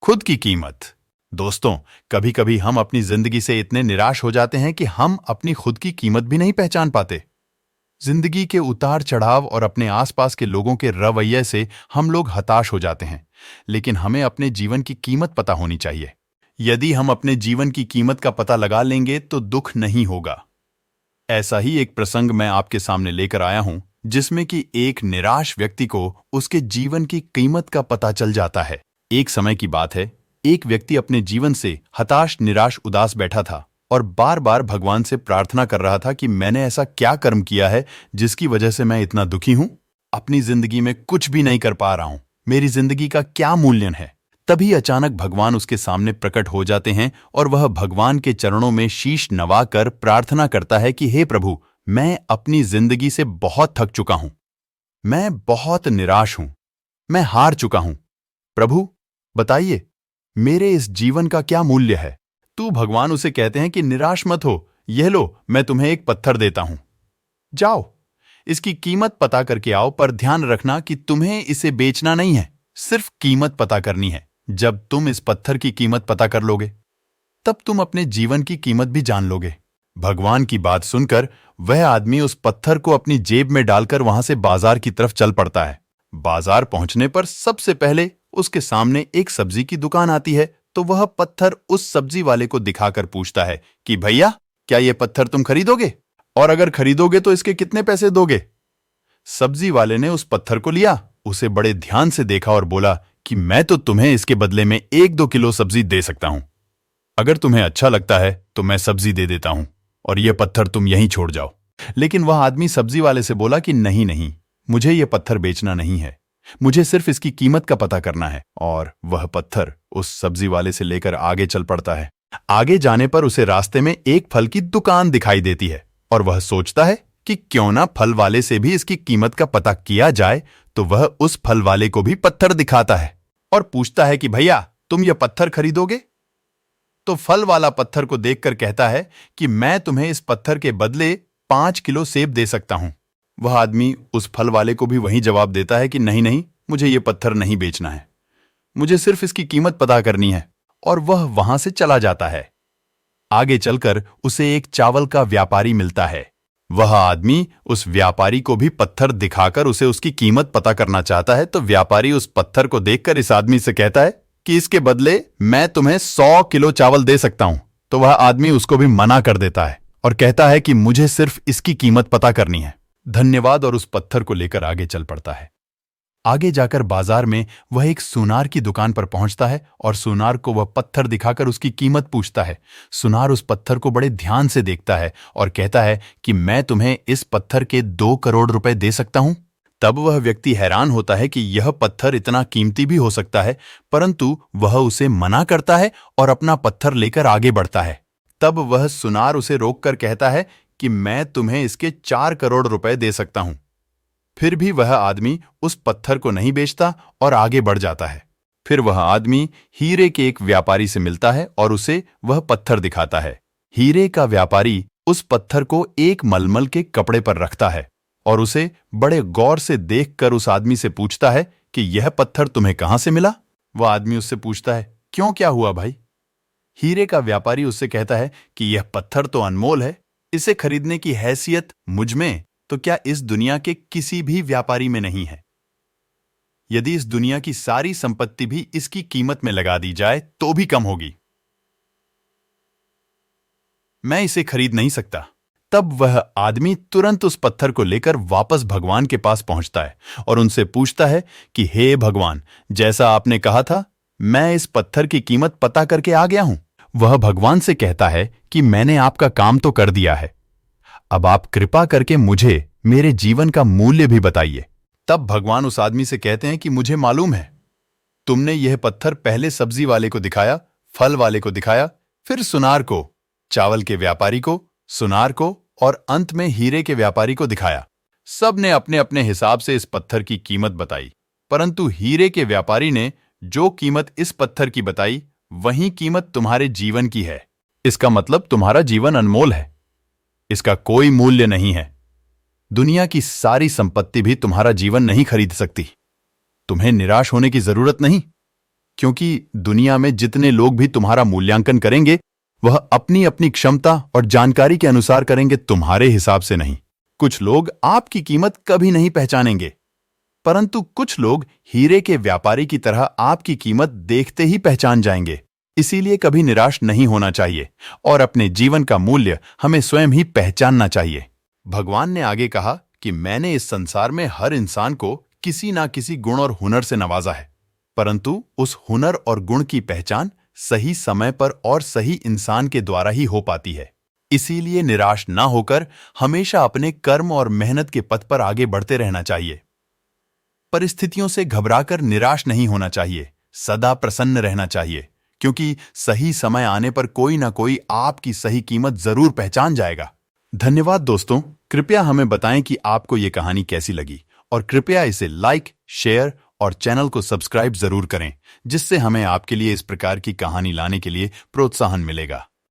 खुद की कीमत। दोस्तों, कभी कभी हम अपनी जिंदगी से इतने निराश हो जाते हैं कि हम अपनी खुद की कीमत भी नहीं पहचान पाते। जिंदगी के उतार चढ़ाव और अपने आसपास के लोगों के रवैये से हम लोग हताश हो जाते हैं, लेकिन हमें अपने जीवन की कीमत पता होनी चाहिए। यदि हम अपने जीवन की कीमत का पता लगा लेंगे तो दुख नहीं होगा। ऐसा ही एक प्रसंग मैं आपके सामने लेकर आया हूं, जिसमें कि एक निराश व्यक्ति को उसके जीवन की कीमत का पता चल जाता है। एक समय की बात है, एक व्यक्ति अपने जीवन से हताश, निराश, उदास बैठा था और बार बार भगवान से प्रार्थना कर रहा था कि मैंने ऐसा क्या कर्म किया है जिसकी वजह से मैं इतना दुखी हूं। अपनी जिंदगी में कुछ भी नहीं कर पा रहा हूं। मेरी जिंदगी का क्या मूल्य है। तभी अचानक भगवान उसके सामने प्रकट हो जाते हैं और वह भगवान के चरणों में शीश नवाकर प्रार्थना करता है कि हे प्रभु, मैं अपनी जिंदगी से बहुत थक चुका हूं। मैं बहुत निराश हूं। मैं हार चुका हूं। प्रभु, बताइए, मेरे इस जीवन का क्या मूल्य है। तू भगवान उसे कहते हैं कि निराश मत हो, यह लो, मैं तुम्हें एक पत्थर देता हूं। जाओ, इसकी कीमत पता करके आओ, पर ध्यान रखना कि तुम्हें इसे बेचना नहीं है, सिर्फ कीमत पता करनी है। जब तुम इस पत्थर की कीमत पता कर लोगे, तब तुम अपने जीवन की कीमत भी जान लोगे। भगवान की बात सुनकर वह आदमी उस पत्थर को अपनी जेब में डालकर वहां से बाजार की तरफ चल पड़ता है। बाजार पहुंचने पर सबसे पहले उसके सामने एक सब्जी की दुकान आती है, तो वह पत्थर उस सब्जी वाले को दिखाकर पूछता है कि भैया, क्या ये पत्थर तुम खरीदोगे? और अगर खरीदोगे तो इसके कितने पैसे दोगे? सब्जी वाले ने उस पत्थर को लिया, उसे बड़े ध्यान से देखा और बोला कि मैं तो तुम्हें इसके बदले में 1-2 किलो सब्जी दे सकता हूं। अगर तुम्हें अच्छा लगता है तो मैं सब्जी दे देता हूं और यह पत्थर तुम यहीं छोड़ जाओ। लेकिन वह आदमी सब्जी वाले से बोला कि नहीं नहीं, मुझे यह पत्थर बेचना नहीं है, मुझे सिर्फ इसकी कीमत का पता करना है। और वह पत्थर उस सब्जी वाले से लेकर आगे चल पड़ता है। आगे जाने पर उसे रास्ते में एक फल की दुकान दिखाई देती है और वह सोचता है कि क्यों ना फल वाले से भी इसकी कीमत का पता किया जाए। तो वह उस फल वाले को भी पत्थर दिखाता है और पूछता है कि भैया, तुम यह पत्थर खरीदोगे? तो फल वाला पत्थर को देखकर कहता है कि मैं तुम्हें इस पत्थर के बदले 5 किलो सेब दे सकता हूं। वह आदमी उस फल वाले को भी वही जवाब देता है कि नहीं नहीं, मुझे यह पत्थर नहीं बेचना है, मुझे सिर्फ इसकी कीमत पता करनी है। और वह वहां से चला जाता है। आगे चलकर उसे एक चावल का व्यापारी मिलता है। वह आदमी उस व्यापारी को भी पत्थर दिखाकर उसे उसकी कीमत पता करना चाहता है। तो व्यापारी उस पत्थर को देखकर इस आदमी से कहता है कि इसके बदले मैं तुम्हें 100 किलो चावल दे सकता हूं। तो वह आदमी उसको भी मना कर देता है और कहता है कि मुझे सिर्फ इसकी कीमत पता करनी है, धन्यवाद, और उस पत्थर को लेकर आगे चल पड़ता है। आगे जाकर बाजार में वह एक सुनार की दुकान पर पहुंचता है और सुनार को वह पत्थर दिखाकर उसकी कीमत पूछता है। सुनार उस पत्थर को बड़े ध्यान से देखता है और कहता है कि मैं तुम्हें इस पत्थर के 2 करोड़ रुपए दे सकता हूं। तब वह व्यक्ति हैरान होता है कि यह पत्थर इतना कीमती भी हो सकता है, परंतु वह उसे मना करता है और अपना पत्थर लेकर आगे बढ़ता है। तब वह सुनार उसे रोककर कहता है कि मैं तुम्हें इसके 4 करोड़ रुपए दे सकता हूं। फिर भी वह आदमी उस पत्थर को नहीं बेचता और आगे बढ़ जाता है। फिर वह आदमी हीरे के एक व्यापारी से मिलता है और उसे वह पत्थर दिखाता है। हीरे का व्यापारी उस पत्थर को एक मलमल के कपड़े पर रखता है और उसे बड़े गौर से देखकर उस आदमी से पूछता है कि यह पत्थर तुम्हें कहां से मिला? वह आदमी उससे पूछता है, क्यों, क्या हुआ भाई? हीरे का व्यापारी उससे कहता है कि यह पत्थर तो अनमोल है, इसे खरीदने की हैसियत मुझ में तो क्या इस दुनिया के किसी भी व्यापारी में नहीं है। यदि इस दुनिया की सारी संपत्ति भी इसकी कीमत में लगा दी जाए तो भी कम होगी। मैं इसे खरीद नहीं सकता। तब वह आदमी तुरंत उस पत्थर को लेकर वापस भगवान के पास पहुंचता है और उनसे पूछता है कि हे भगवान, जैसा आपने कहा था, मैं इस पत्थर की कीमत पता करके आ गया हूं। वह भगवान से कहता है कि मैंने आपका काम तो कर दिया है, अब आप कृपा करके मुझे मेरे जीवन का मूल्य भी बताइए। तब भगवान उस आदमी से कहते हैं कि मुझे मालूम है, तुमने यह पत्थर पहले सब्जी वाले को दिखाया, फल वाले को दिखाया, फिर सुनार को, चावल के व्यापारी को, सुनार को और अंत में हीरे के व्यापारी को दिखाया। सब ने अपने अपने हिसाब से इस पत्थर की कीमत बताई, परंतु हीरे के व्यापारी ने जो कीमत इस पत्थर की बताई, वही कीमत तुम्हारे जीवन की है। इसका मतलब तुम्हारा जीवन अनमोल है, इसका कोई मूल्य नहीं है। दुनिया की सारी संपत्ति भी तुम्हारा जीवन नहीं खरीद सकती। तुम्हें निराश होने की जरूरत नहीं। क्योंकि दुनिया में जितने लोग भी तुम्हारा मूल्यांकन करेंगे वह अपनी अपनी क्षमता और जानकारी के अनुसार करेंगे, तुम्हारे हिसाब से नहीं। कुछ लोग आपकी कीमत कभी नहीं पहचानेंगे, परंतु कुछ लोग हीरे के व्यापारी की तरह आपकी कीमत देखते ही पहचान जाएंगे। इसीलिए कभी निराश नहीं होना चाहिए और अपने जीवन का मूल्य हमें स्वयं ही पहचानना चाहिए। भगवान ने आगे कहा कि मैंने इस संसार में हर इंसान को किसी ना किसी गुण और हुनर से नवाजा है, परंतु उस हुनर और गुण की पहचान सही समय पर और सही इंसान के द्वारा ही हो पाती है। इसीलिए निराश ना होकर हमेशा अपने कर्म और मेहनत के पथ पर आगे बढ़ते रहना चाहिए। परिस्थितियों से घबराकर निराश नहीं होना चाहिए, सदा प्रसन्न रहना चाहिए, क्योंकि सही समय आने पर कोई ना कोई आपकी सही कीमत जरूर पहचान जाएगा। धन्यवाद दोस्तों, कृपया हमें बताएं कि आपको ये कहानी कैसी लगी और कृपया इसे लाइक, शेयर और चैनल को सब्सक्राइब जरूर करें, जिससे हमें आपके लिए इस प्रकार की कहानी लाने के लिए प्रोत्साहन मिलेगा।